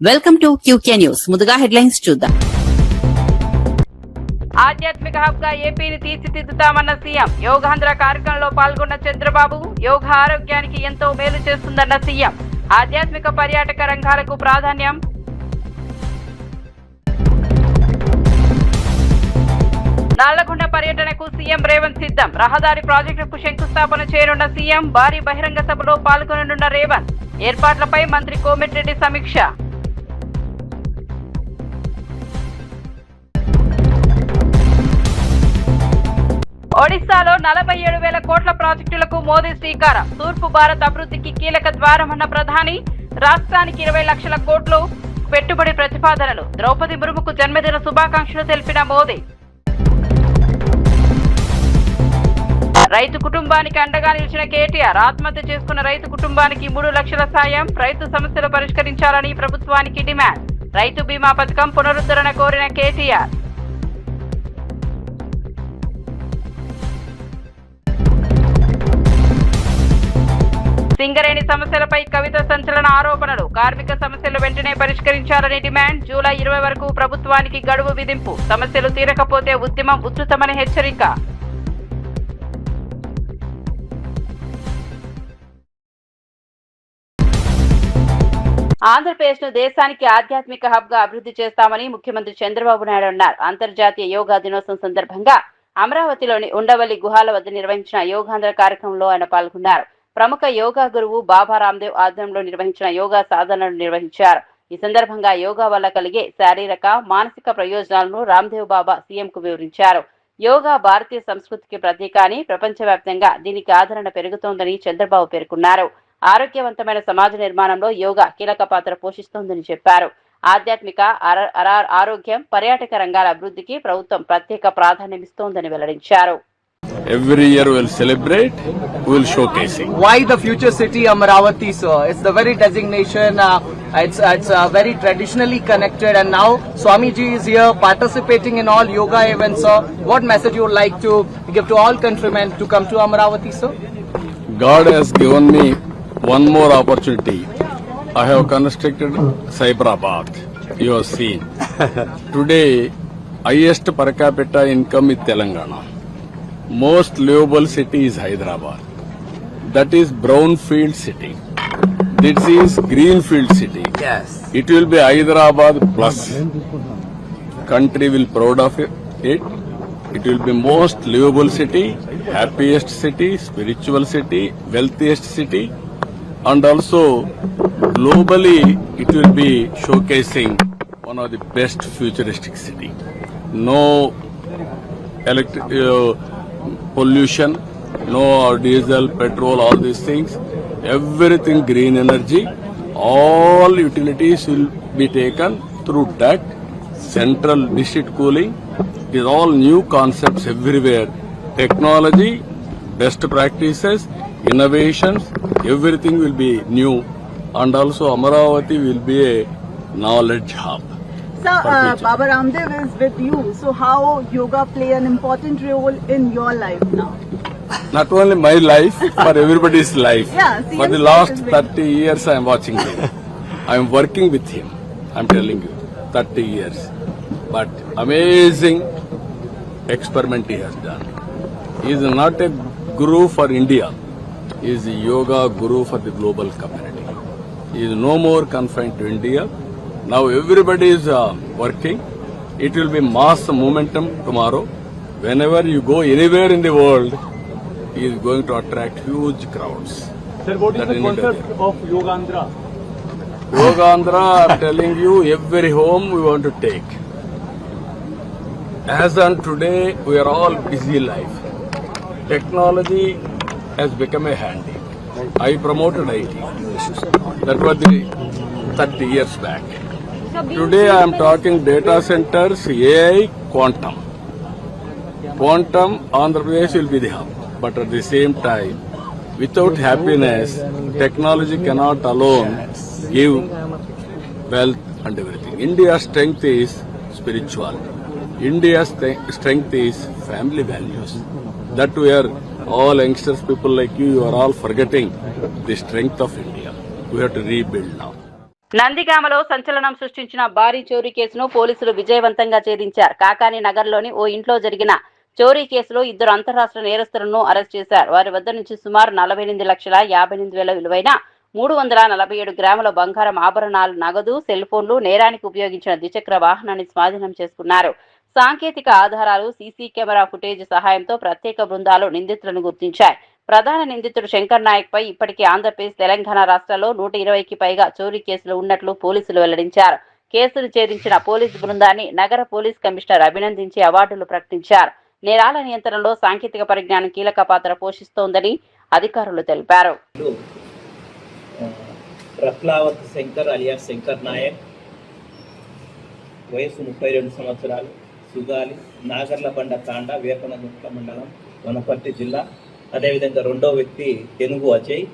Welcome to QK news. ముందుగా headlines చూద్దాం. ఆధ్యాత్మిక హబ్ గా ఏపీని తీర్చిదిద్దుతామన్న సీఎం. యోగాంధ్ర కార్యక్రమంలో పాల్గొన్న చంద్రబాబు యోగా ఆరోగ్యానికి ఎంతో మేలు చేస్తుందన్న సీఎం. ఆధ్యాత్మిక పర్యాటక రంగాలకు ప్రాధాన్యం. నల్లగొండ పర్యటనకు సీఎం రేవంత్ సిద్ధం. రహదారి ప్రాజెక్టుకు శంకుస్థాపన చేయనున్న సీఎం. భారీ బహిరంగ సభలో పాల్గొననున్న రేవంత్. ఏర్పాట్లపై మంత్రి కోమటిరెడ్డి సమీక్ష. ఒడిశాలో 47,000 కోట్ల ప్రాజెక్టులకు మోదీ శ్రీకారం. తూర్పు భారత్ అభివృద్ధికి కీలక ద్వారమన్న ప్రధాని. రాష్ట్రానికి 20 లక్షల కోట్లు పెట్టుబడి ప్రతిపాదనలు. ద్రౌపది ముర్ముకు జన్మదిన శుభాకాంక్షలు తెలిపిన మోదీ. రైతు కుటుంబానికి అండగా నిలిచిన కేటీఆర్. ఆత్మహత్య చేసుకున్న రైతు కుటుంబానికి 3 లక్షల సాయం. రైతు సమస్యలు పరిష్కరించాలని ప్రభుత్వానికి డిమాండ్. రైతు బీమా పథకం పునరుద్ధరణ కోరిన కేటీఆర్. సింగరేణి సమస్యలపై కవిత సంచలన ఆరోపణలు. కార్మిక సమస్యలు వెంటనే పరిష్కరించాలని డిమాండ్. జూలై 20 వరకు ప్రభుత్వానికి గడువు విధింపు. సమస్యలు తీరకపోతే ఉద్యమం ఉధృతమని హెచ్చరిక. ఆంధ్రప్రదేశ్ ను దేశానికి ఆధ్యాత్మిక హబ్ గా అభివృద్ధి చేస్తామని ముఖ్యమంత్రి చంద్రబాబు నాయుడు అన్నారు. అంతర్జాతీయ యోగా దినోత్సవం సందర్భంగా అమరావతిలోని ఉండవల్లి గుహాల వద్ద నిర్వహించిన యోగాంధ్ర కార్యక్రమంలో ఆయన పాల్గొన్నారు. ప్రముఖ యోగా గురువు బాబా రామ్దేవ్ ఆధ్వర్యంలో నిర్వహించిన యోగా సాధనలు నిర్వహించారు. ఈ సందర్భంగా యోగా వల్ల కలిగే శారీరక మానసిక ప్రయోజనాలను రామ్దేవ్ బాబా సీఎంకు వివరించారు. యోగా భారతీయ సంస్కృతికి ప్రతీక అని, ప్రపంచవ్యాప్తంగా దీనికి ఆదరణ పెరుగుతోందని చంద్రబాబు పేర్కొన్నారు. ఆరోగ్యవంతమైన సమాజ నిర్మాణంలో యోగా కీలక పాత్ర పోషిస్తోందని చెప్పారు. ఆధ్యాత్మిక ఆరోగ్యం, పర్యాటక రంగాల అభివృద్ధికి ప్రభుత్వం ప్రత్యేక ప్రాధాన్యమిస్తోందని వెల్లడించారు. Every year we'll celebrate, we'll showcasing. Why the future city Amaravati, sir? It's the very designation. It's very traditionally connected, and now Swamiji is here participating in all yoga events, sir. What message you would like to give to all countrymen to come to Amaravati, sir? God has given me one more opportunity. I have constructed Cyberabad. You have seen. Today, highest per capita income is Telangana. Most livable city is Hyderabad. That is brownfield city. This is greenfield city. Yes. It will be Hyderabad plus. Country will proud of it. It will be most livable city, happiest city, spiritual city, wealthiest city, and also globally it will be showcasing one of the best futuristic city. No pollution, no diesel, petrol, all these things. Everything green energy. All utilities will be taken through that. Central district cooling. It is all new concepts everywhere. Technology, best practices, innovations, everything will be new. And also Amaravati will be a knowledge hub. Sir, Baba Ramdev is with you. So how yoga play an important role in your life now? Not only my life, for everybody's life. Yeah, for the last 30 years I am watching him. I am working with him. I am telling you, 30 years. But amazing experiment he has done. He is not a guru for India. He is a yoga guru for the global community. He is no more confined to India. Now everybody is working. It will be mass momentum tomorrow. Whenever you go anywhere in the world, he is going to attract huge crowds. Sir, what is the concept of Yogaandhra? Yogaandhra, I am telling you, every home we want to take. As on today, we are all busy life. Technology has become a handy. I promoted IT. That was the 30 years back. Today I am talking data centers, AI, quantum. Quantum, Andhra Pradesh will be the hub. But at the same time, without happiness, technology cannot alone give wealth and everything. India's strength is spirituality. India's strength is family values. That we are all youngsters, people like you are all forgetting the strength of India. We have to rebuild now. నందిగామలో సంచలనం సృష్టించిన భారీ చోరీ కేసును పోలీసులు విజయవంతంగా ఛేదించారు. కాకాని నగర్లోని ఓ ఇంట్లో జరిగిన చోరీ కేసులో 2 అంతర్రాష్ట్ర నేరస్తులను అరెస్ట్ చేశారు. వారి వద్ద నుంచి సుమారు 48,58,000 విలువైన 347 గ్రాముల బంగారం ఆభరణాలు, నగదు, సెల్ ఫోన్లు, నేరానికి ఉపయోగించిన ద్విచక్ర వాహనాన్ని స్వాధీనం చేసుకున్నారు. సాంకేతిక ఆధారాలు, సీసీ కెమెరా ఫుటేజ్ సహాయంతో ప్రత్యేక బృందాలు నిందితులను గుర్తించాయి. ప్రధాన నిందితుడు శంకర్ నాయక్ పై ఇప్పటికే ఆంధ్రప్రదేశ్, తెలంగాణ రాష్ట్రాల్లో 120కి పైగా చోరీ కేసులు ఉన్నట్లు పోలీసులు వెల్లడించారు. కేసును ఛేదించిన పోలీసు బృందాన్ని నగర పోలీస్ కమిషనర్ అభినందించి అవార్డులు ప్రకటించారు. నేరాల నియంత్రణలో సాంకేతిక పరిజ్ఞానం కీలక పాత్ర పోషిస్తోందని అధికారులు తెలిపారు. రత్లావత్ శంకర్ అలియాస్ శంకర్ నాయక్, వయసు 32 సంవత్సరాలు, సుగాలి, నాగర్లబండ తాండా, వేపనగుట్ల మండలం, వనపర్తి జిల్లా. అదేవిధంగా రెండో వ్యక్తి తెనుగు అజయ్,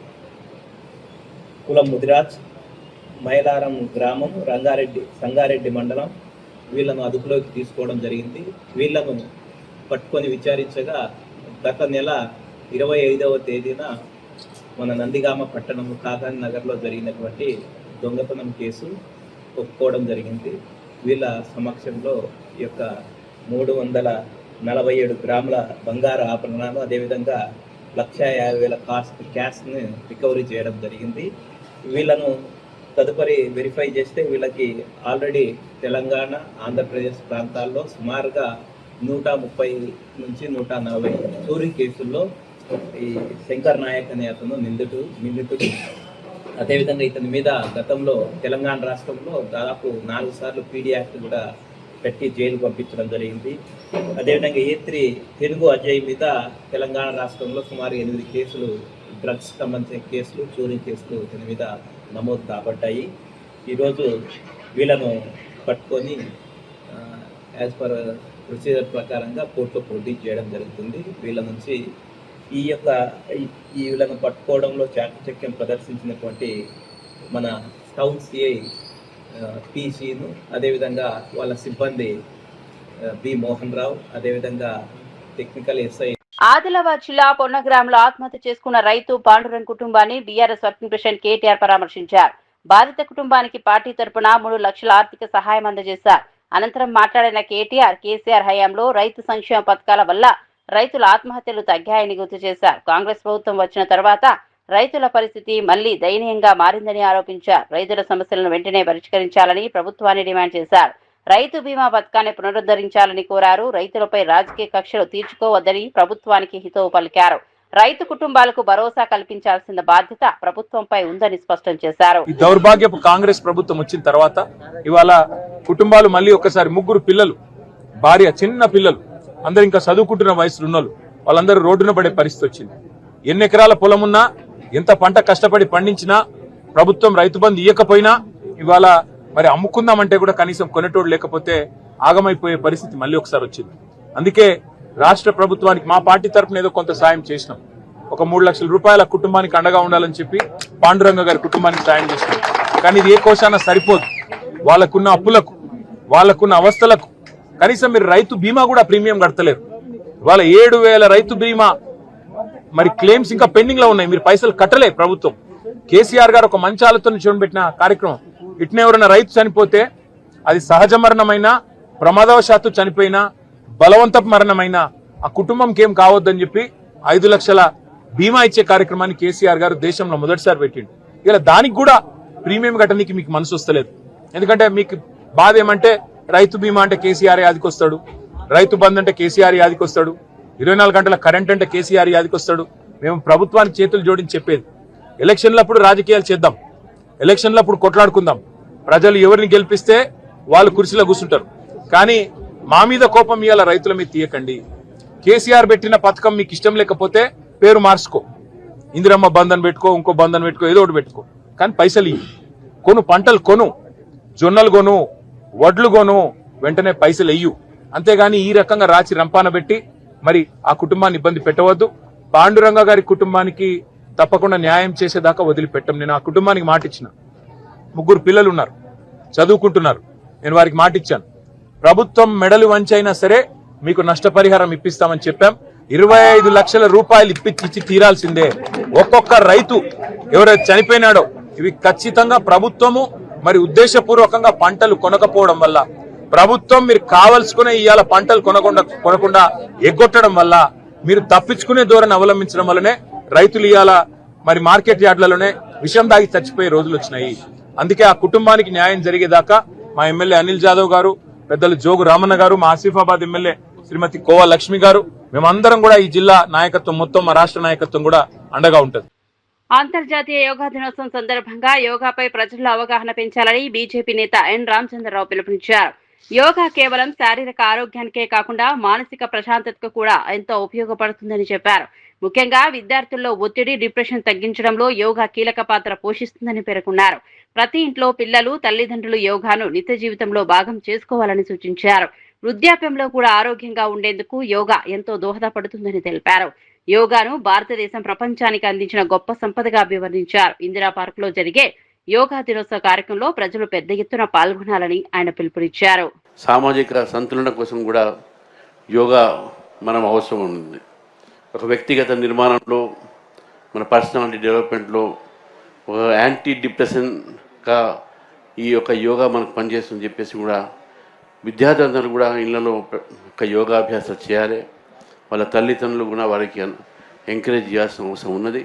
కులం ముదిరాజ్, మైలారం గ్రామం, సంగారెడ్డి మండలం. వీళ్ళను అదుపులోకి తీసుకోవడం జరిగింది. వీళ్ళను పట్టుకొని విచారించగా గత నెల 25వ తేదీన మన నందిగామ పట్టణం కాకాని నగర్లో జరిగినటువంటి దొంగతనం కేసు ఒప్పుకోవడం జరిగింది. వీళ్ళ సమక్షంలో ఈ యొక్క 347 గ్రాముల బంగారు ఆభరణాలు, అదేవిధంగా 1,50,000 క్యాష్ని రికవరీ చేయడం జరిగింది. వీళ్ళను తదుపరి వెరిఫై చేస్తే వీళ్ళకి ఆల్రెడీ తెలంగాణ, ఆంధ్రప్రదేశ్ ప్రాంతాల్లో సుమారుగా 130 నుంచి 140 చోరీ కేసుల్లో ఈ శంకర్ నాయక్ అనే అతను నిందితుడు. అదేవిధంగా ఇతని మీద గతంలో తెలంగాణ రాష్ట్రంలో దాదాపు 4 సార్లు పీడీ యాక్ట్ కూడా పెట్టి జైలు పంపించడం జరిగింది. అదేవిధంగా A3 తెనుగు అజయ్ మీద తెలంగాణ రాష్ట్రంలో సుమారు 8 కేసులు, డ్రగ్స్ సంబంధించిన కేసులు, చోరీ కేసులు ఇతని మీద నమోదు కాబట్టాయి. ఈరోజు వీళ్ళను పట్టుకొని యాజ్ పర్ ప్రొసీజర్ ప్రకారంగా కోర్టులో ప్రొడ్యూస్ చేయడం జరుగుతుంది. వీళ్ళ నుంచి వీళ్ళను పట్టుకోవడంలో చాకచక్యం ప్రదర్శించినటువంటి మన టౌన్ సిఐ PCను, అదేవిధంగా వాళ్ళ సిబ్బంది బి మోహన్ రావు, అదేవిధంగా టెక్నికల్ SI. ఆదిలాబాద్ జిల్లా పొన్నగ్రామంలో ఆత్మహత్య చేసుకున్న రైతు పాండురంగ్ కుటుంబాన్ని బీఆర్ఎస్ వర్కింగ్ ప్రెసిడెంట్ కేటీఆర్ పరామర్శించారు. బాధిత కుటుంబానికి పార్టీ తరపున 3 లక్షల ఆర్థిక సహాయం అందజేశారు. అనంతరం మాట్లాడిన కేసీఆర్ హయాంలో రైతు సంక్షేమ పథకాల వల్ల రైతుల ఆత్మహత్యలు తగ్గాయని గుర్తు చేశారు. కాంగ్రెస్ ప్రభుత్వం వచ్చిన తర్వాత రైతుల పరిస్థితి మళ్లీ దయనీయంగా మారిందని ఆరోపించారు. రైతుల సమస్యలను వెంటనే పరిష్కరించాలని ప్రభుత్వాన్ని డిమాండ్ చేశారు. రైతు బీమా పథకాన్ని పునరుద్ధరించాలని కోరారు. రైతులపై రాజకీయ కక్షలు తీర్చుకోవద్దని ప్రభుత్వానికి హితవు పలికారు. రైతు కుటుంబాలకు భరోసా కల్పించాల్సిన బాధ్యత ప్రభుత్వంపై ఉందని స్పష్టం చేశారు. ఈ దౌర్భాగ్యపు కాంగ్రెస్ ప్రభుత్వం వచ్చిన తర్వాత ఇవాళ కుటుంబాలు మళ్ళీ ఒకసారి 3 పిల్లలు, భార్య, చిన్న పిల్లలు, అందరు ఇంకా చదువుకుంటున్న వయసులో ఉన్నోళ్ళు, వాళ్ళందరూ రోడ్డున పడే పరిస్థితి వచ్చింది. ఎన్ని ఎకరాల పొలం ఉన్నా, ఎంత పంట కష్టపడి పండించినా, ప్రభుత్వం రైతు బంధు ఇవ్వకపోయినా ఇవాళ మరి అమ్ముకుందామంటే కూడా కనీసం కొనేటోడు లేకపోతే ఆగమైపోయే పరిస్థితి మళ్ళీ ఒకసారి వచ్చింది. అందుకే రాష్ట్ర ప్రభుత్వానికి మా పార్టీ తరఫున ఏదో కొంత సాయం చేసినాం. ఒక 3 లక్షల రూపాయల కుటుంబానికి అండగా ఉండాలని చెప్పి పాండురంగ గారి కుటుంబానికి సాయం చేసినాం. కానీ ఇది ఏ కోశాన సరిపోదు. వాళ్ళకున్న అప్పులకు, వాళ్ళకున్న అవస్థలకు కనీసం మీరు రైతు బీమా కూడా ప్రీమియం కడతలేరు. వాళ్ళ 7,000 రైతు బీమా మరి క్లెయిమ్స్ ఇంకా పెండింగ్ లో ఉన్నాయి. మీరు పైసలు కట్టలే ప్రభుత్వం. కేసీఆర్ గారు ఒక మంచి ఆలోచన చూడబెట్టిన కార్యక్రమం. ఇట్నే ఎవరైనా రైతు చనిపోతే అది సహజ మరణమైనా, ప్రమాదవశాత్తు చనిపోయినా, బలవంతపు మరణమైనా ఆ కుటుంబంకి ఏం కావద్దని చెప్పి 5 లక్షల బీమా ఇచ్చే కార్యక్రమాన్ని కేసీఆర్ గారు దేశంలో మొదటిసారి పెట్టిండు. ఇలా దానికి కూడా ప్రీమియం కట్టడానికి మీకు మనసు వస్తలేదు. ఎందుకంటే మీకు బాధ ఏమంటే రైతు బీమా అంటే కేసీఆర్ యాదికి వస్తాడు, రైతు బంధు అంటే కేసీఆర్ యాదికి వస్తాడు, 24 గంటల కరెంట్ అంటే కేసీఆర్ యాదికి వస్తాడు. మేము ప్రభుత్వానికి చేతులు జోడించి చెప్పేది, ఎలక్షన్లప్పుడు రాజకీయాలు చేద్దాం, ఎలక్షన్లప్పుడు కొట్లాడుకుందాం. ప్రజలు ఎవరిని గెలిపిస్తే వాళ్ళు కుర్చీలో కూర్చుంటారు. కానీ మా మీద కోపం ఇవాళ రైతుల మీద తీయకండి. కేసీఆర్ పెట్టిన పథకం మీకు ఇష్టం లేకపోతే పేరు మార్చుకో, ఇందిరమ్మ బంధన్ పెట్టుకో, ఇంకో బంధన్ పెట్టుకో, ఏదో ఒకటి పెట్టుకో. కానీ పైసలు ఇవ్వు, కొను, పంటలు కొను, జొన్నలు కొను, వడ్లు కొను, వెంటనే పైసలు వెయ్యు. అంతేగాని ఈ రకంగా రాచి రంపాన పెట్టి మరి ఆ కుటుంబాన్ని ఇబ్బంది పెట్టవద్దు. పాండురంగ గారి కుటుంబానికి తప్పకుండా న్యాయం చేసేదాకా వదిలిపెట్టం. నేను ఆ కుటుంబానికి మాట ఇచ్చిన. 3 పిల్లలు ఉన్నారు, చదువుకుంటున్నారు. నేను వారికి మాట ఇచ్చాను, ప్రభుత్వం మెడలు వంచైనా సరే మీకు నష్టపరిహారం ఇప్పిస్తామని చెప్పాం. 25 లక్షల రూపాయలు ఇచ్చి తీరాల్సిందే. ఒక్కొక్క రైతు ఎవరైతే చనిపోయినాడో ఇవి ఖచ్చితంగా ప్రభుత్వము మరి ఉద్దేశపూర్వకంగా పంటలు కొనకపోవడం వల్ల, ప్రభుత్వం మీరు కావలసుకునే ఇవాళ పంటలు కొనకుండా ఎగ్గొట్టడం వల్ల, మీరు తప్పించుకునే ధోరణి అవలంబించడం వల్లనే రైతులు ఇవాళ మరి మార్కెట్ యార్డ్లలోనే విషం దాగి చచ్చిపోయే రోజులు వచ్చినాయి. అందుకే ఆ కుటుంబానికి న్యాయం జరిగేదాకా మా ఎమ్మెల్యే అనిల్ జాదవ్ గారు, పెద్దలు జోగు రామన్న గారు, మా ఆసిఫాబాద్ ఎమ్మెల్యే శ్రీమతి కోవా లక్ష్మి గారు, మేమందరం కూడా ఈ జిల్లా నాయకత్వం మొత్తం, మా రాష్ట్ర నాయకత్వం కూడా అండగా ఉంటుంది. అంతర్జాతీయ యోగా దినోత్సవం సందర్భంగా యోగాపై ప్రజల్లో అవగాహన పెంచాలని బీజేపీ నేత ఎన్ రామచంద్రరావు పిలుపునిచ్చారు. యోగా కేవలం శారీరక ఆరోగ్యానికే కాకుండా మానసిక ప్రశాంతతకు కూడా ఎంతో ఉపయోగపడుతుందని చెప్పారు. ముఖ్యంగా విద్యార్థుల్లో ఒత్తిడి, డిప్రెషన్ తగ్గించడంలో యోగా కీలక పాత్ర పోషిస్తుందని పేర్కొన్నారు. ప్రతి ఇంట్లో పిల్లలు, తల్లిదండ్రులు యోగాను నిత్య జీవితంలో భాగం చేసుకోవాలని సూచించారు. వృద్ధాప్యంలో కూడా ఆరోగ్యంగా ఉండేందుకు యోగా ఎంతో దోహదపడుతుందని తెలిపారు. యోగాను భారతదేశం ప్రపంచానికి అందించిన గొప్ప సంపదగా అభివర్ణించారు. ఇందిరా పార్క్ లో జరిగే యోగా దినోత్సవ కార్యక్రమంలో ప్రజలు పెద్ద ఎత్తున పాల్గొనాలని ఆయన పిలుపునిచ్చారు. సామాజిక సంతులన కోసం కూడా యోగా మనం అవసరం ఉంది. ఒక వ్యక్తిగత నిర్మాణంలో, మన పర్సనాలిటీ డెవలప్మెంట్లో ఒక యాంటీ డిప్రెషన్గా ఈ యొక్క యోగా మనకు పనిచేస్తుందని చెప్పేసి కూడా విద్యార్థులందరూ కూడా ఇళ్లలో ఒక యోగాభ్యాసం చేయాలి. వాళ్ళ తల్లిదండ్రులు కూడా వారికి ఎంకరేజ్ చేయాల్సిన అవసరం ఉన్నది.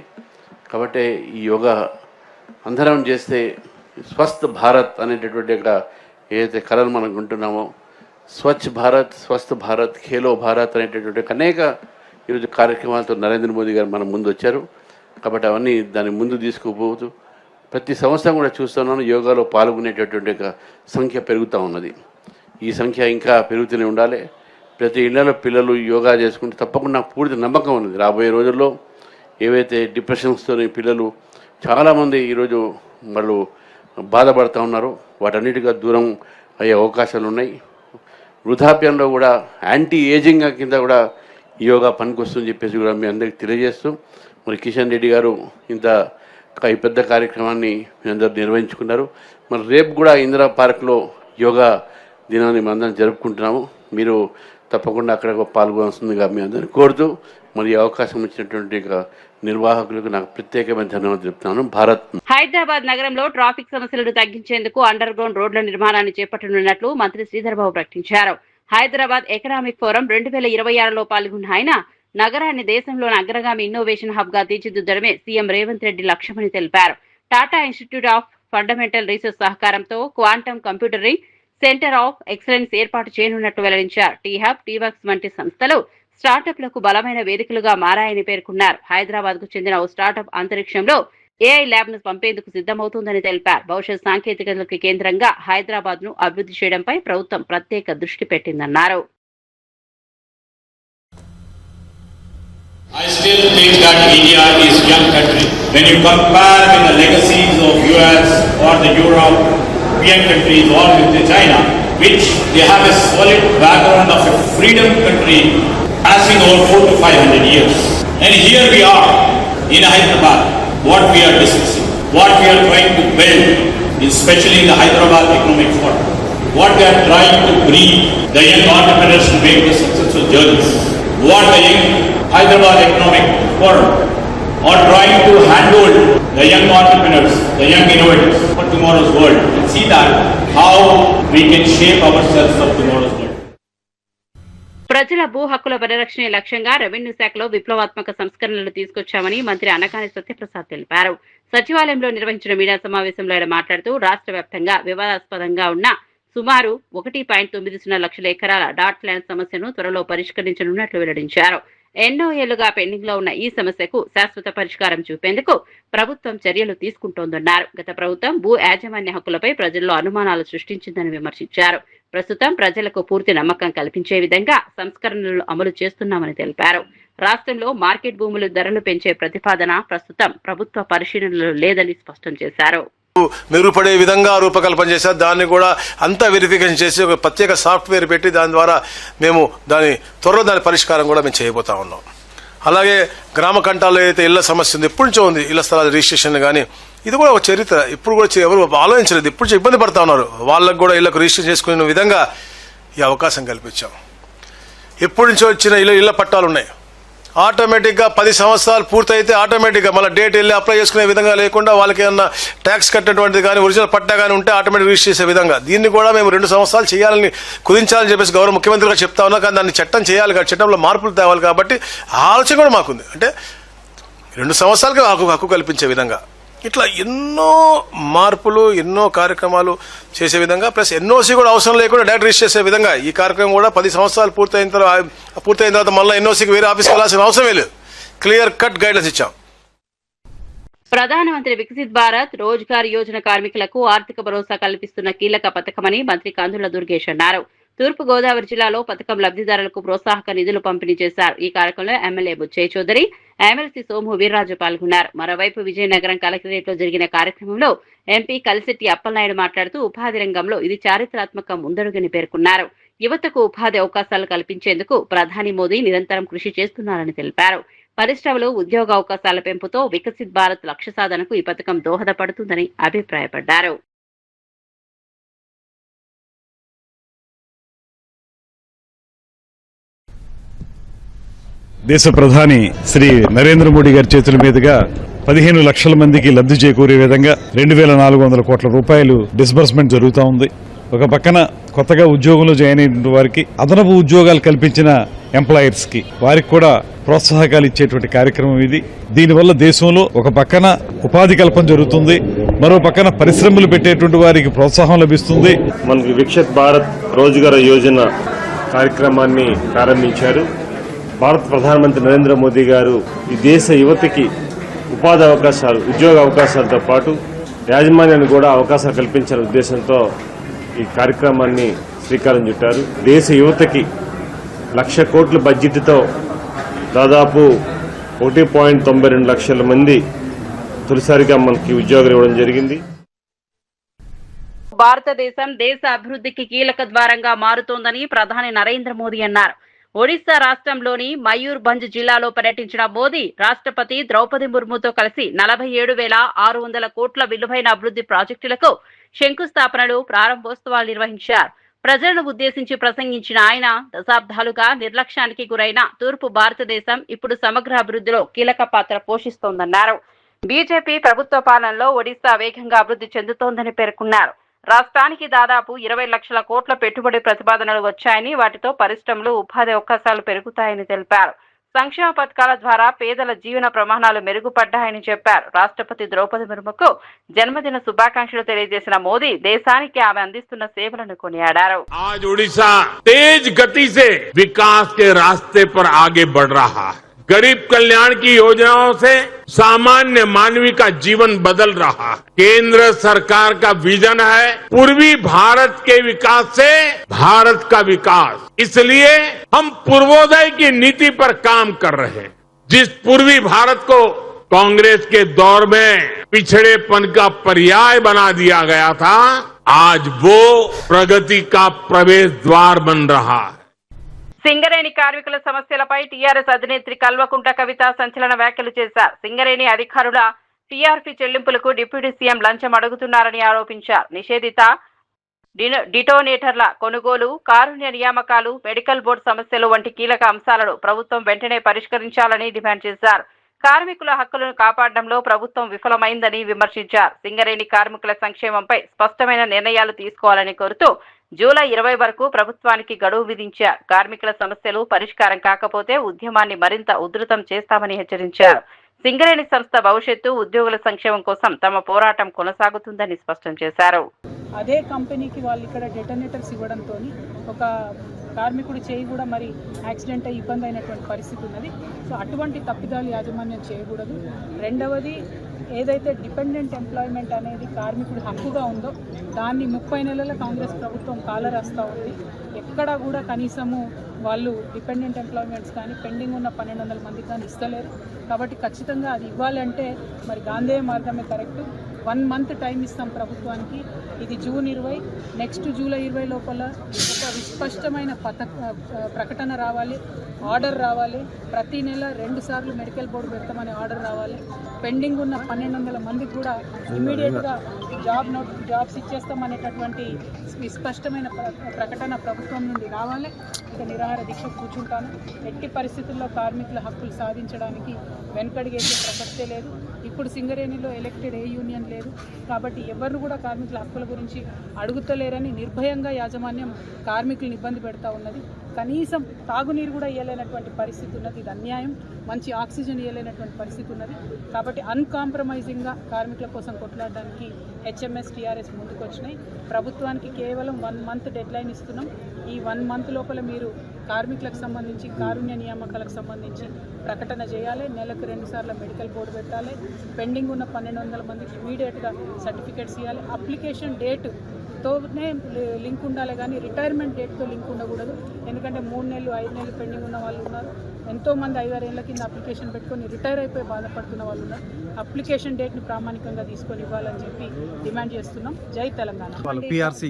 కాబట్టి ఈ యోగా అందరం చేస్తే స్వస్థ భారత్ అనేటటువంటి ఏదైతే కళలు మనం ఉంటున్నామో, స్వచ్ఛ భారత్, స్వస్థ భారత్, ఖేలో భారత్ అనేటటువంటి అనేక ఈరోజు కార్యక్రమాలతో నరేంద్ర మోదీ గారు మన ముందు వచ్చారు. కాబట్టి అవన్నీ దాన్ని ముందు తీసుకుపోతూ ప్రతి సంవత్సరం కూడా చూస్తున్నాను యోగాలో పాల్గొనేటటువంటి సంఖ్య పెరుగుతూ ఉన్నది. ఈ సంఖ్య ఇంకా పెరుగుతూనే ఉండాలి. ప్రతి ఇళ్లలో పిల్లలు యోగా చేసుకుంటే తప్పకుండా పూర్తి నమ్మకం ఉన్నది రాబోయే రోజుల్లో ఏవైతే డిప్రెషన్స్తో పిల్లలు చాలామంది ఈరోజు వాళ్ళు బాధపడుతూ ఉన్నారో వాటన్నిటిగా దూరం అయ్యే అవకాశాలు ఉన్నాయి. వృద్ధాప్యంలో కూడా యాంటీ ఏజింగ్ కింద కూడా యోగా పనికొస్తుందని చెప్పేసి కూడా మీ అందరికీ తెలియజేస్తూ, మరి కిషన్ రెడ్డి గారు ఇంత ఈ పెద్ద కార్యక్రమాన్ని మీ అందరూ నిర్వహించుకున్నారు. మరి రేపు కూడా ఇందిరా పార్క్లో యోగా దినాన్ని మేము అందరం జరుపుకుంటున్నాము. మీరు తప్పకుండా అక్కడ పాల్గొనాల్సిందిగా మీ అందరిని కోరుతూ, మరి అవకాశం ఇచ్చినటువంటి నిర్వాహకులకు నాకు ప్రత్యేకమైన ధన్యవాదాలు చెప్తున్నాను. భారత్. హైదరాబాద్ నగరంలో ట్రాఫిక్ సమస్యలను తగ్గించేందుకు అండర్ గ్రౌండ్ రోడ్ల నిర్మాణాన్ని చేపట్టనున్నట్లు మంత్రి శ్రీధర్ బాబు ప్రకటించారు. హైదరాబాద్ ఎకనామిక్ ఫోరం 2026లో పాల్గొన్న ఆయన నగరాన్ని దేశంలోని అగ్రగామి ఇన్నోవేషన్ హబ్ గా తీర్చిదిద్దడమే సీఎం రేవంత్ రెడ్డి లక్ష్యమని తెలిపారు. Tata institute of fundamental research సహకారంతో quantum computing centre of excellence ఏర్పాటు చేయనున్నట్లు వెల్లడించారు. టీ హబ్, టీవర్క్స్ వంటి సంస్థలు స్టార్టప్లకు బలమైన వేదికలుగా మారాయని పేర్కొన్నారు. హైదరాబాద్ కు చెందిన ఓ స్టార్టప్ అంతరిక్షంలో ఏఐ ల్యాబ్ ను పంపేందుకు సిద్ధమవుతోందని తెలిపారు. భవిష్యత్ సాంకేతికతలకు కేంద్రంగా హైదరాబాద్ ను అభివృద్ధి చేయడంపై ప్రభుత్వం ప్రత్యేక దృష్టి పెట్టిందన్నారు. I still think that India is a young country. When you compare with the legacies of US or the European countries or with the China, which they have a solid background of a freedom country passing over 400 to 500 years. And here we are in Hyderabad, what we are discussing, what we are trying to build, especially in the Hyderabad Economic Forum, what we are trying to bring the young entrepreneurs to make the successful journeys, what the young Hyderabad Economic Forum are trying to handle the young entrepreneurs, the young innovators for tomorrow's world, and see that how we can shape ourselves for tomorrow's world. ప్రజల భూ హక్కుల పరిరక్షణ లక్ష్యంగా revenue శాఖలో విప్లవాత్మక సంస్కరణలు తీసుకొచ్చామని మంత్రి అనకాని సత్యప్రసాద్ తెలిపారు. సచివాలయంలో నిర్వహించిన మీడియా సమావేశంలో ఆయన మాట్లాడుతూ రాష్ట్ర వ్యాప్తంగా వివాదాస్పదంగా ఉన్న సుమారు 1.90 లక్షల ఎకరాల డాట్ ల్యాండ్ సమస్యను త్వరలో పరిష్కరించనున్నట్లు వెల్లడించారు. ఎన్నో ఏళ్లుగా పెండింగ్ లో ఉన్న ఈ సమస్యకు శాశ్వత పరిష్కారం చూపేందుకు ప్రభుత్వం చర్యలు తీసుకుంటోందన్నారు. గత ప్రభుత్వం భూ యాజమాన్య హక్కులపై ప్రజల్లో అనుమానాలు సృష్టించిందని విమర్శించారు. ప్రస్తుతం ప్రజలకు పూర్తి నమ్మకం కల్పించే విధంగా సంస్కరణలు అమలు చేస్తున్నామని తెలిపారు. రాష్ట్రంలో మార్కెట్ భూముల ధరలు పెంచే ప్రతిపాదన ప్రస్తుతం ప్రభుత్వ పరిశీలనలో లేదని స్పష్టం చేశారు. మెరుగుపడే విధంగా రూపకల్పన చేశారు. దాన్ని కూడా అంతా వెరిఫికేషన్ చేసి ఒక ప్రత్యేక సాఫ్ట్వేర్ పెట్టి దాని ద్వారా మేము త్వరలో దాని పరిష్కారం కూడా మేము చేయబోతా ఉన్నాం. అలాగే గ్రామ కంటాల్లో ఏదైతే ఇళ్ల సమస్య ఉంది, ఎప్పటి నుంచో ఉంది ఇళ్ల స్థలాల రిజిస్ట్రేషన్ కానీ, ఇది కూడా ఒక చరిత్ర. ఇప్పుడు కూడా ఎవరు ఆలోచించలేదు, ఇప్పుడు ఇబ్బంది పడతా ఉన్నారు. వాళ్ళకు కూడా ఇళ్లకు రిజిస్ట్రేషన్ చేసుకునే విధంగా ఈ అవకాశం కల్పించాం. ఎప్పటి నుంచో వచ్చిన ఇళ్ల పట్టాలు ఉన్నాయి, ఆటోమేటిక్గా 10 సంవత్సరాలు పూర్తయితే ఆటోమేటిక్గా మళ్ళీ డేట్ వెళ్ళి అప్లై చేసుకునే విధంగా లేకుండా వాళ్ళకి ఏమన్నా ట్యాక్స్ కట్టినటువంటిది కానీ ఒరిజినల్ పట్టా కానీ ఉంటే ఆటోమేటిక్ రిజిస్టర్ చేసే విధంగా దీన్ని కూడా మేము 2 సంవత్సరాలు చేయాలని కుదించాలని చెప్పేసి గౌరవ ముఖ్యమంత్రిగా చెప్తా ఉన్నాం. కానీ దాన్ని చట్టం చేయాలి కాబట్టి చట్టంలో మార్పులు తేవాలి కాబట్టి ఆలోచన కూడా మాకుంది. అంటే 2 సంవత్సరాలకి హక్కు కల్పించే విధంగా ఇట్లా ఎన్నో మార్పులు ఎన్నో కార్యక్రమాలు చేసే విధంగా ప్లస్ ఎన్ఓసి కూడా అవసరం లేకుండా డైరెక్ట్ రిజిస్టర్ చేసే విధంగా ఈ కార్యక్రమం కూడా 10 సంవత్సరాలు పూర్తయిన తర్వాత మళ్ళీ ఎన్ఓసికి వేరే ఆఫీస్కి వెళ్ళాల్సిన అవసరమే లేదు. క్లియర్ కట్ గైడ్లైన్స్ ఇచ్చాం. ప్రధానమంత్రి వికసిత్ భారత్ రోజ్గార్ యోజన కార్మికులకు ఆర్థిక భరోసా కల్పిస్తున్న కీలక పథకమని మంత్రి కందుల దుర్గేష్ అన్నారు. తూర్పు గోదావరి జిల్లాలో పథకం లబ్ధిదారులకు ప్రోత్సాహక నిధులు పంపిణీ చేశారు. ఈ కార్యక్రమంలో ఎమ్మెల్యే బుచ్చయ్య చౌదరి, ఎమ్మెల్సీ సోము వీర్రాజు పాల్గొన్నారు. మరోవైపు విజయనగరం కలెక్టరేట్ లో జరిగిన కార్యక్రమంలో ఎంపీ కలిశెట్టి అప్పలనాయుడు మాట్లాడుతూ ఉపాధి రంగంలో ఇది చారిత్రాత్మక ముందడుగని పేర్కొన్నారు. యువతకు ఉపాధి అవకాశాలు కల్పించేందుకు ప్రధాని మోదీ నిరంతరం కృషి చేస్తున్నారని తెలిపారు. పరిశ్రమలు, ఉద్యోగ అవకాశాల పెంపుతో వికసిత్ భారత్ లక్ష్య సాధనకు ఈ పథకం దోహదపడుతుందని అభిప్రాయపడ్డారు. దేశ ప్రధాని శ్రీ నరేంద్ర మోడీ గారి చేతుల మీదుగా 15 లక్షల మందికి లబ్ధి చేకూరే విధంగా 2,400 కోట్ల రూపాయలు డిస్బర్స్మెంట్ జరుగుతూ ఉంది. ఒక పక్కన కొత్తగా ఉద్యోగంలో జాయిన్ అయిన వారికి అదనపు ఉద్యోగాలు కల్పించిన ఎంప్లాయర్స్ కి వారికి కూడా ప్రోత్సాహకాలు ఇచ్చేటువంటి కార్యక్రమం ఇది. దీనివల్ల దేశంలో ఒక పక్కన ఉపాధి కల్పన జరుగుతుంది, మరో పక్కన పరిశ్రమలు పెట్టేటువంటి వారికి ప్రోత్సాహం లభిస్తుంది. మనకి వికసిత్ భారత్ రోజ్గార్ యోజన కార్యక్రమాన్ని ప్రారంభించారు. భారత ప్రధానమంత్రి నరేంద్ర మోదీ గారు ఈ దేశ యువతకి ఉపాధి అవకాశాలు, ఉద్యోగ అవకాశాలతో పాటు యాజమాన్యాన్ని కూడా అవకాశాలు కల్పించాలనే ఉద్దేశంతో ఈ కార్యక్రమాన్ని శ్రీకారం చుట్టారు. దేశ యువతకి 1,00,000 కోట్ల బడ్జెట్తో దాదాపు 1.92 లక్షల మంది తొలిసారిగా మనకి ఉద్యోగాలు ఇవ్వడం జరిగింది. భారతదేశం దేశ అభివృద్ధికి కీలక ద్వారంగా మారుతోందని ప్రధాని నరేంద్ర మోదీ అన్నారు. ఒడిశా రాష్ట్రంలోని మయూర్భంజ్ జిల్లాలో పర్యటించిన మోదీ రాష్ట్రపతి ద్రౌపది ముర్ముతో కలిసి 47,600 కోట్ల విలువైన అభివృద్ధి ప్రాజెక్టులకు శంకుస్థాపనలు, ప్రారంభోత్సవాలు నిర్వహించారు. ప్రజలను ఉద్దేశించి ప్రసంగించిన ఆయన దశాబ్దాలుగా నిర్లక్ష్యానికి గురైన తూర్పు భారతదేశం ఇప్పుడు సమగ్ర అభివృద్ధిలో కీలక పాత్ర పోషిస్తోందన్నారు. బీజేపీ ప్రభుత్వ పాలనలో ఒడిశా వేగంగా అభివృద్ధి చెందుతోందని పేర్కొన్నారు. రాష్ట్రానికి దాదాపు 20 లక్షల కోట్ల పెట్టుబడి ప్రతిపాదనలు వచ్చాయని, వాటితో పరిశ్రమలు, ఉపాధి అవకాశాలు పెరుగుతాయని తెలిపారు. సంక్షేమ పథకాల ద్వారా పేదల జీవన ప్రమాణాలు మెరుగుపడ్డాయని చెప్పారు. రాష్ట్రపతి ద్రౌపది ముర్ముకు జన్మదిన శుభాకాంక్షలు తెలియజేసిన మోదీ దేశానికి ఆమె అందిస్తున్న సేవలను కొనియాడారు. आज ओडिशा तेज गति से विकास के रास्ते पर आगे बढ़ रहा है. गरीब कल्याण की योजनाओं से सामान्य मानवी का जीवन बदल रहा है. केंद्र सरकार का विजन है पूर्वी भारत के विकास से भारत का विकास. इसलिए हम पूर्वोदय की नीति पर काम कर रहे हैं. जिस पूर्वी भारत को कांग्रेस के दौर में पिछड़ेपन का पर्याय बना दिया गया था, आज वो प्रगति का प्रवेश द्वार बन रहा है. సింగరేణి కార్మికుల సమస్యలపై టీఆర్ఎస్ అధినేత్రి కల్వకుంట్ల కవిత సంచలన వ్యాఖ్యలు చేశారు. సింగరేణి అధికారుల టీఆర్పీ చెల్లింపులకు డిప్యూటీ సీఎం లంచం అడుగుతున్నారని ఆరోపించారు. నిషేధిత డిటోనేటర్ల కొనుగోలు, కారుణ్య నియామకాలు, మెడికల్ బోర్డు సమస్యలు వంటి కీలక అంశాలను ప్రభుత్వం వెంటనే పరిష్కరించాలని డిమాండ్ చేశారు. కార్మికుల హక్కులను కాపాడడంలో ప్రభుత్వం విఫలమైందని విమర్శించారు. సింగరేణి కార్మికుల సంక్షేమంపై స్పష్టమైన నిర్ణయాలు తీసుకోవాలని కోరుతూ జూలై 20 వరకు ప్రభుత్వానికి గడువు విధించారు. కార్మికుల సమస్యలు పరిష్కారం కాకపోతే ఉద్యమాన్ని మరింత ఉధృతం చేస్తామని హెచ్చరించారు. సింగరేణి సంస్థ భవిష్యత్తు, ఉద్యోగుల సంక్షేమం కోసం తమ పోరాటం కొనసాగుతుందని స్పష్టం చేశారు. అదే కంపెనీకి వాళ్ళు ఇక్కడ డెటోనేటర్స్ ఇవ్వడంతో ఒక కార్మికుడి చేయి కూడా మరి యాక్సిడెంట్ అయ్యి ఇబ్బంది అయినటువంటి పరిస్థితి ఉన్నది. సో అటువంటి తప్పిదాలు యాజమాన్యం చేయకూడదు. రెండవది, ఏదైతే డిపెండెంట్ ఎంప్లాయ్మెంట్ అనేది కార్మికుడి హక్కుగా ఉందో దాన్ని 30 నెలల కాంగ్రెస్ ప్రభుత్వం కాలరాస్తూ ఉంది. ఎక్కడా కూడా కనీసము వాళ్ళు డిపెండెంట్ ఎంప్లాయ్మెంట్స్ కానీ పెండింగ్ ఉన్న 1200 మందికి కానీ ఇస్తలేరు. కాబట్టి ఖచ్చితంగా అది ఇవ్వాలంటే మరి గాంధేయ మార్గమే కరెక్ట్. 1 మంత్ టైం ఇస్తాం ప్రభుత్వానికి. ఇది జూన్ 20, నెక్స్ట్ జూలై 20 లోపల ఒక విస్పష్టమైన ప్రకటన రావాలి, ఆర్డర్ రావాలి. ప్రతి నెల 2 సార్లు మెడికల్ బోర్డు పెడతామని ఆర్డర్ రావాలి. పెండింగ్ ఉన్న 1200 మందికి కూడా ఇమీడియట్గా జాబ్స్ ఇచ్చేస్తామనేటటువంటి స్పష్టమైన ప్రకటన ప్రభుత్వం నుండి రావాలి. ఇక నిరాహార దీక్ష కూర్చుంటాను. ఎట్టి పరిస్థితుల్లో కార్మికుల హక్కులు సాధించడానికి వెనకడిగేసే ప్రసక్తే లేదు. ఇప్పుడు సింగరేణిలో ఎలక్టెడ్ ఏ యూనియన్ లేదు కాబట్టి ఎవరు కూడా కార్మికుల హక్కుల గురించి అడుగుతలేరని నిర్భయంగా యాజమాన్యం కార్మికులను ఇబ్బంది పెడతా ఉన్నది. కనీసం తాగునీరు కూడా ఇవ్వలేనటువంటి పరిస్థితి ఉన్నది. ఇది అన్యాయం. మంచి ఆక్సిజన్ ఇవ్వలేనటువంటి పరిస్థితి ఉన్నది. కాబట్టి అన్కాంప్రమైజింగ్గా కార్మికుల కోసం కొట్లాడడానికి హెచ్ఎంఎస్ టీఆర్ఎస్ ముందుకు వచ్చినాయి. ప్రభుత్వానికి కేవలం 1 month డెడ్లైన్ ఇస్తున్నాం. ఈ 1 month లోపల మీరు కార్మికులకు సంబంధించి కారుణ్య నియామకాలకు సంబంధించి ప్రకటన చేయాలి. నెలకు 2 సార్లు మెడికల్ బోర్డు పెట్టాలి. పెండింగ్ ఉన్న 1200 మందికి ఇమీడియట్గా సర్టిఫికేట్స్ ఇవ్వాలి. అప్లికేషన్ డేట్తోనే లింక్ ఉండాలి కానీ రిటైర్మెంట్ డేట్తో లింక్ ఉండకూడదు. ఎందుకంటే 3 నెలలు 5 నెలలు పెండింగ్ ఉన్న వాళ్ళు ఉన్నారు. ఎంతోమంది 5-6 ఏళ్ల కింద అప్లికేషన్ పెట్టుకొని రిటైర్ అయిపోయి బాధపడుతున్న వాళ్ళు ఉన్నారు. అప్లికేషన్ డేట్ని ప్రామాణికంగా తీసుకొని ఇవ్వాలని చెప్పి డిమాండ్ చేస్తున్నాం. జై తెలంగాణ.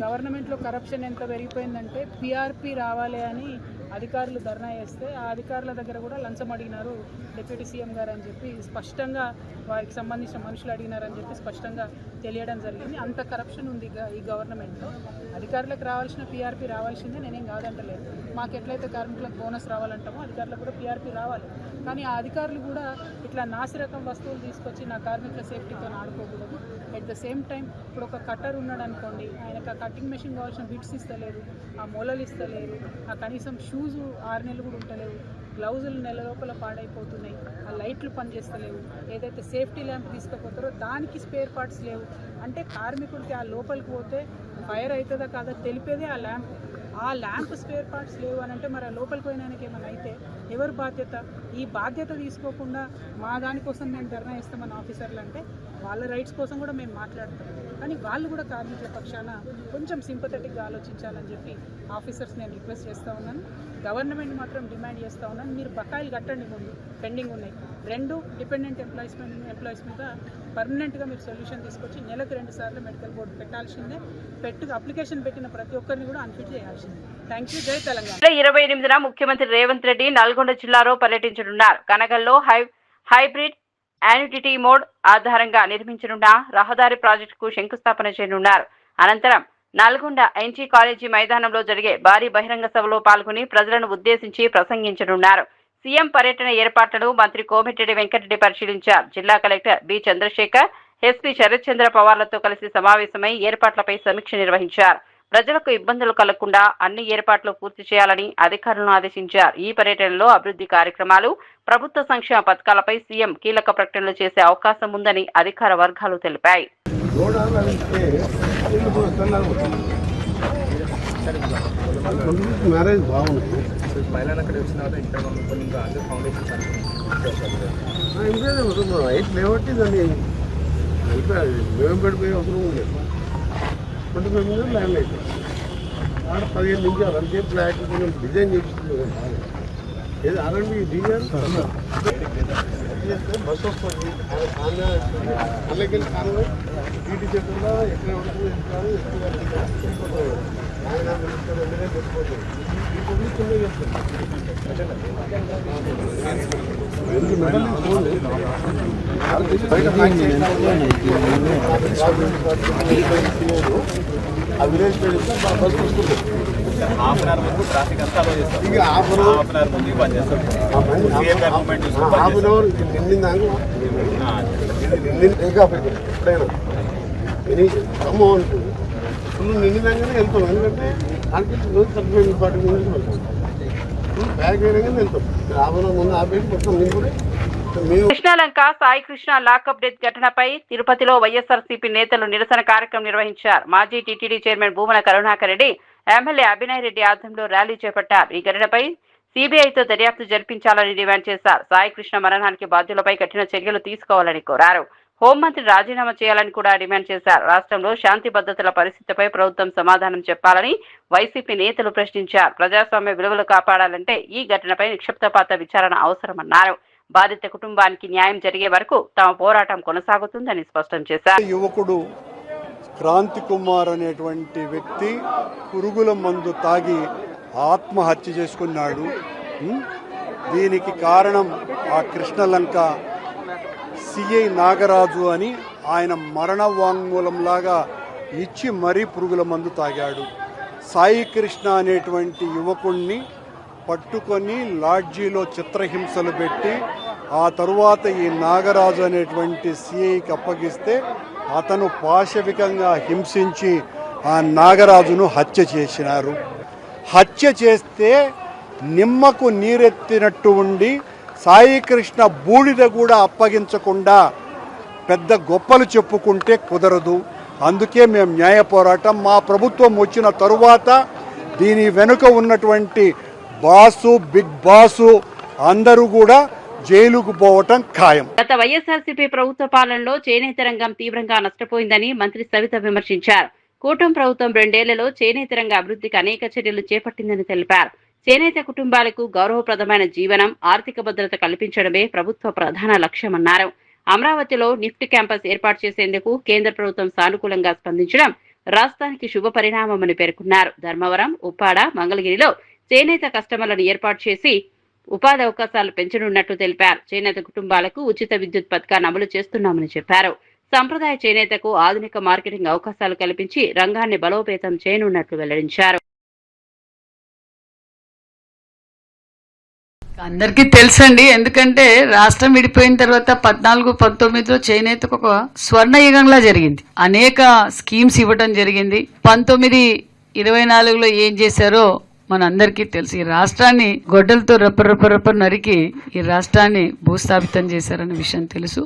గవర్నమెంట్లో కరప్షన్ ఎంత పెరిగిపోయిందంటే పిఆర్పి రావాలి అని అధికారులు ధర్నా చేస్తే ఆ అధికారుల దగ్గర కూడా లంచం అడిగినారు డిప్యూటీ సీఎం గారు అని చెప్పి స్పష్టంగా వారికి సంబంధించిన మనుషులు అడిగినారని చెప్పి స్పష్టంగా తెలియడం జరిగింది. అంత కరప్షన్ ఉంది ఈ గవర్నమెంట్లో. అధికారులకు రావాల్సిన పిఆర్పి రావాల్సిందే, నేనేం కాదంటలేదు. మాకు ఎట్లయితే కార్మికులకు బోనస్ రావాలంటామో అధికారులకు కూడా పిఆర్పి రావాలి. కానీ ఆ అధికారులు కూడా ఇట్లా నాసిరకం వస్తువులు తీసుకొచ్చి నా కార్మికుల సేఫ్టీతో ఆడుకోకూడదు. ఎట్ ద సేమ్ టైం ఇప్పుడు ఒక కట్టర్ ఉన్నాడు అనుకోండి, ఆయనకు ఆ కటింగ్ మెషిన్ కావాల్సిన బిట్స్ ఇస్తలేరు, ఆ మొలలు ఇస్తలేరు, ఆ కనీసం షూస్ 6 నెలలు కూడా ఉంటలేవు, గ్లౌజులు నెల లోపల పాడైపోతున్నాయి, ఆ లైట్లు పనిచేస్తలేవు, ఏదైతే సేఫ్టీ ల్యాంప్ తీసుకుపోతారో దానికి స్పేర్ పార్ట్స్ లేవు. అంటే కార్మికుడికి ఆ లోపలికి పోతే ఫైర్ అవుతుందా కాదా తెలిపేదే ఆ ల్యాంప్. ఆ ల్యాంప్ స్పేర్ పార్ట్స్ లేవు అని అంటే మరి ఆ లోపలికి పోయినానికి ఏమైనా అయితే ఎవరు బాధ్యత? ఈ బాధ్యత తీసుకోకుండా మా దానికోసం మేము ధర్నా ఇస్తామని ఆఫీసర్లు అంటే వాళ్ళ రైట్స్ కోసం కూడా మేము మాట్లాడతాం. కానీ వాళ్ళు కూడా కార్మికుల పక్షాన కొంచెం సింపథెటిక్గా ఆలోచించాలని చెప్పి ఆఫీసర్స్ నేను రిక్వెస్ట్ చేస్తూ ఉన్నాను. గవర్నమెంట్ మాత్రం డిమాండ్ చేస్తూ ఉన్నాను, మీరు బకాయిలు కట్టండి, ముందు పెండింగ్ ఉన్నాయి. 2 డిపెండెంట్ ఎంప్లాయీస్ మీద పర్మనెంట్గా మీరు సొల్యూషన్ తీసుకొచ్చి నెలకు 2 సార్లు మెడికల్ బోర్డు పెట్టాల్సిందే. అప్లికేషన్ పెట్టిన ప్రతి ఒక్కరిని కూడా అన్ఫిట్ చేయాల్సిందే. Thank you. జై తెలంగాణ. 28న ముఖ్యమంత్రి రేవంత్ రెడ్డి నల్గొండ జిల్లాలో పర్యటించనున్నారు. కనగల్లో హైబ్రిడ్ యాన్యుటీ మోడ్ ఆధారంగా నిర్మించనున్న రహదారి ప్రాజెక్టుకు శంకుస్థాపన చేయనున్నారు. అనంతరం నల్గొండ ఎన్జీ కాలేజీ మైదానంలో జరిగే భారీ బహిరంగ సభలో పాల్గొని ప్రజలను ఉద్దేశించి ప్రసంగించనున్నారు. సీఎం పర్యటన ఏర్పాట్లను మంత్రి కోమటిరెడ్డి వెంకటరెడ్డి పరిశీలించారు. జిల్లా collector B Chandrasekhar, SP Sharath Chandra పవార్లతో కలిసి సమావేశమై ఏర్పాట్లపై సమీక్ష నిర్వహించారు. ప్రజలకు ఇబ్బందులు కలగకుండా అన్ని ఏర్పాట్లు పూర్తి చేయాలని అధికారులను ఆదేశించారు. ఈ పర్యటనలో అభివృద్ధి కార్యక్రమాలు, ప్రభుత్వ సంక్షేమ పథకాలపై సీఎం కీలక ప్రకటనలు చేసే అవకాశం ఉందని అధికార వర్గాలు తెలిపాయి. మ్యారేజ్ బాగుంది. లేవట్టి దాన్ని మేము పడిపోయే అవసరం లేదు. 20 minutes ల్యాండ్ అయితే ఆడ 15 నిమిషాలు అంతే. ఫ్లాట్ కొంచెం డిజైన్ చేపిస్తుంది. ఏది ఆర్ఎండ్బి డిజైన్ చేస్తే బస్సు వస్తుంది. అందులోకి కాన్వే టీటీ చెప్తుందా ఎక్కడ ఉంటుంది ఆయన తెచ్చిపోతుంది. ఈ పబ్లిక్ కింద చేస్తుంది. ఆ విలేజ్ బస్ చూసుకుంటాం. హాఫ్ అన్ అవర్ ముందు ట్రాఫిక్ అంతా అలో చేస్తాం. ఇక హాఫ్ అన్ అవర్ ముందు పని చేస్తాం. హాఫ్ అన్ అవర్ నిండిందాక ఎప్పుడైనా అమ్మో ఉంటుంది. ఫుల్ నిండిందాకనే వెళ్తాం. ఎందుకంటే దానికి 30-40 minutes వెళ్తాం. బ్యాగ్ అయినాకనే వెళ్తాం. హాఫ్ అన్ అవర్ ముందు ఆపేసి మొత్తం నింపుడే. కృష్ణలంక సాయి కృష్ణ లాకప్ డెత్ ఘటనపై తిరుపతిలో వైఎస్ఆర్సీపీ నేతలు నిరసన కార్యక్రమం నిర్వహించారు. మాజీ TTD chairman Bhumana Karunakar Reddy, MLA Abhinay Reddy ఆధ్వర్యంలో ర్యాలీ చేపట్టారు. ఈ ఘటనపై సీబీఐతో దర్యాప్తు జరిపించాలని డిమాండ్ చేశారు. సాయి కృష్ణ మరణానికి బాధ్యులపై కఠిన చర్యలు తీసుకోవాలని కోరారు. హోంమంత్రి రాజీనామా చేయాలని కూడా డిమాండ్ చేశారు. రాష్ట్రంలో శాంతి భద్రతల పరిస్థితిపై ప్రభుత్వం సమాధానం చెప్పాలని వైసీపీ నేతలు ప్రశ్నించారు. ప్రజాస్వామ్య విలువలు కాపాడాలంటే ఈ ఘటనపై నిక్షిప్తపాత విచారణ అవసరమన్నారు. బాధిత కుటుంబానికి న్యాయం జరిగే వరకు తమ పోరాటం కొనసాగుతుందని స్పష్టం చేశారు. యువకుడు క్రాంతి కుమార్ అనేటువంటి వ్యక్తి పురుగుల మందు తాగి ఆత్మహత్య చేసుకున్నాడు. దీనికి కారణం ఆ కృష్ణలంక సిఐ నాగరాజు అని ఆయన మరణ వాంగ్మూలంలాగా ఇచ్చి మరీ పురుగుల మందు తాగాడు. సాయి కృష్ణ అనేటువంటి యువకుణ్ణి పట్టుకొని లాడ్జీలో చిత్రహింసలు పెట్టి ఆ తరువాత ఈ నాగరాజు అనేటువంటి సిఐకి అప్పగిస్తే అతను పాశవికంగా హింసించి ఆ నాగరాజును హత్య చేసినారు. హత్య చేస్తే నిమ్మకు నీరెత్తినట్టు ఉండి సాయి కృష్ణ బూడిద కూడా అప్పగించకుండా పెద్ద గొప్పలు చెప్పుకుంటే కుదరదు. అందుకే మేము న్యాయ పోరాటం మా ప్రభుత్వం వచ్చిన తరువాత దీని వెనుక ఉన్నటువంటి బాసు బిగ్ బాసు అందరూ కూడా జైలుకు పోవటం ఖాయం. గత వైఎస్ఆర్సీపీ ప్రభుత్వ పాలనలో చేనేత రంగం తీవ్రంగా నష్టపోయిందని మంత్రి సవిత విమర్శించారు. కూటమి ప్రభుత్వం 2 ఏళ్లలో చేనేత రంగ అభివృద్ధికి అనేక చర్యలు చేపట్టిందని తెలిపారు. చేనేత కుటుంబాలకు గౌరవప్రదమైన జీవనం, ఆర్థిక భద్రత కల్పించడమే ప్రభుత్వ ప్రధాన లక్ష్యమన్నారు. అమరావతిలో నిఫ్ట్ క్యాంపస్ ఏర్పాటు చేసేందుకు కేంద్ర ప్రభుత్వం సానుకూలంగా స్పందించడం రాష్ట్రానికి శుభ పరిణామమని పేర్కొన్నారు. ధర్మవరం, ఉప్పాడ, మంగళగిరిలో చేనేత కస్టమర్లను ఏర్పాటు చేసి ఉపాధి అవకాశాలు పెంచనున్నట్లు తెలిపారు. చేనేత కుటుంబాలకు ఉచిత విద్యుత్ పథకాన్ని అమలు చేస్తున్నామని చెప్పారు. సంప్రదాయ చేనేతకు ఆధునిక మార్కెటింగ్ అవకాశాలు కల్పించి రంగాన్ని బలోపేతం చేయనున్నట్లు వెల్లడించారు. అందరికీ తెలుసండి, ఎందుకంటే రాష్ట్రం విడిపోయిన తర్వాత 14-19లో చేనేతకు ఒక స్వర్ణ యుగంలా జరిగింది. అనేక స్కీమ్స్ ఇవ్వడం జరిగింది. 19-24లో ఏం చేశారో మన అందరికీ తెలుసు. ఈ రాష్ట్రాన్ని గొడ్డలతో రప్ప నరికి ఈ రాష్ట్రాన్ని భూస్థాపితం చేశారనే విషయం తెలుసు.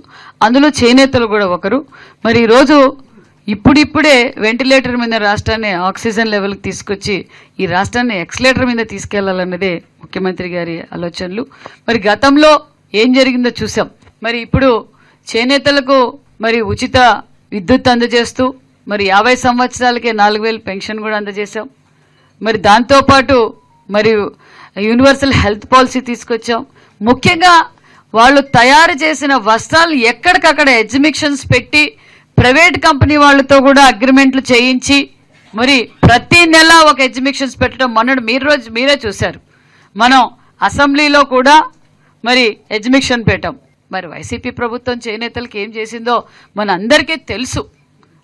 అందులో చేనేతలు కూడా ఒకరు. మరి ఈరోజు ఇప్పుడిప్పుడే వెంటిలేటర్ మీద రాష్ట్రాన్ని ఆక్సిజన్ లెవెల్కి తీసుకొచ్చి ఈ రాష్ట్రాన్ని ఎక్సలేటర్ మీద తీసుకెళ్లాలన్నదే ముఖ్యమంత్రి గారి ఆలోచనలు. మరి గతంలో ఏం జరిగిందో చూసాం. మరి ఇప్పుడు చేనేతలకు మరి ఉచిత విద్యుత్ అందజేస్తూ మరి 50 సంవత్సరాలకే 4000 పెన్షన్ కూడా అందజేశాం. మరి దాంతోపాటు మరి యూనివర్సల్ హెల్త్ పాలసీ తీసుకొచ్చాం. ముఖ్యంగా వాళ్ళు తయారు చేసిన వస్త్రాలు ఎక్కడికక్కడ ఎగ్జిబిషన్స్ పెట్టి ప్రైవేట్ కంపెనీ వాళ్ళతో కూడా అగ్రిమెంట్లు చేయించి మరి ప్రతి నెల ఒక ఎగ్జిబిషన్స్ పెట్టడం మొన్నటి మీరే చూశారు. మనం అసెంబ్లీలో కూడా మరి ఎగ్జిబిషన్ పెట్టాం. మరి వైసీపీ ప్రభుత్వం చేనేతలకు ఏం చేసిందో మన అందరికీ తెలుసు.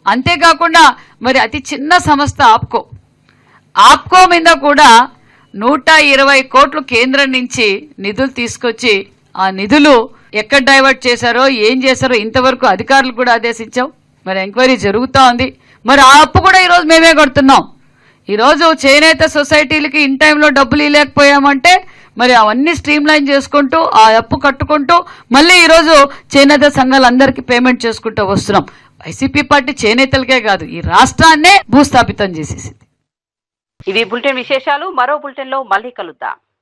అంతేకాకుండా మరి అతి చిన్న సంస్థ ఆప్కో మీద కూడా 120 కోట్లు కేంద్రం నుంచి నిధులు తీసుకొచ్చి ఆ నిధులు ఎక్కడ డైవర్ట్ చేశారో ఏం చేశారో ఇంతవరకు అధికారులు కూడా ఆదేశించాం. మరి ఎంక్వైరీ జరుగుతూ ఉంది. మరి ఆ అప్పు కూడా ఈరోజు మేమే కడుతున్నాం. ఈరోజు చేనేత సొసైటీలకి ఇన్ టైంలో డబ్బులు ఇవ్వలేకపోయామంటే మరి అవన్నీ స్ట్రీమ్ లైన్ చేసుకుంటూ ఆ అప్పు కట్టుకుంటూ మళ్ళీ ఈరోజు చేనేత సంఘాలందరికీ పేమెంట్ చేసుకుంటూ వస్తున్నాం. వైసీపీ పార్టీ చేనేతలకే కాదు ఈ రాష్ట్రాన్నే భూస్థాపితం చేసేసింది. ఇవి బులెటిన్ విశేషాలు. మరో బులెటిన్లో మళ్ళీ కలుద్దాం.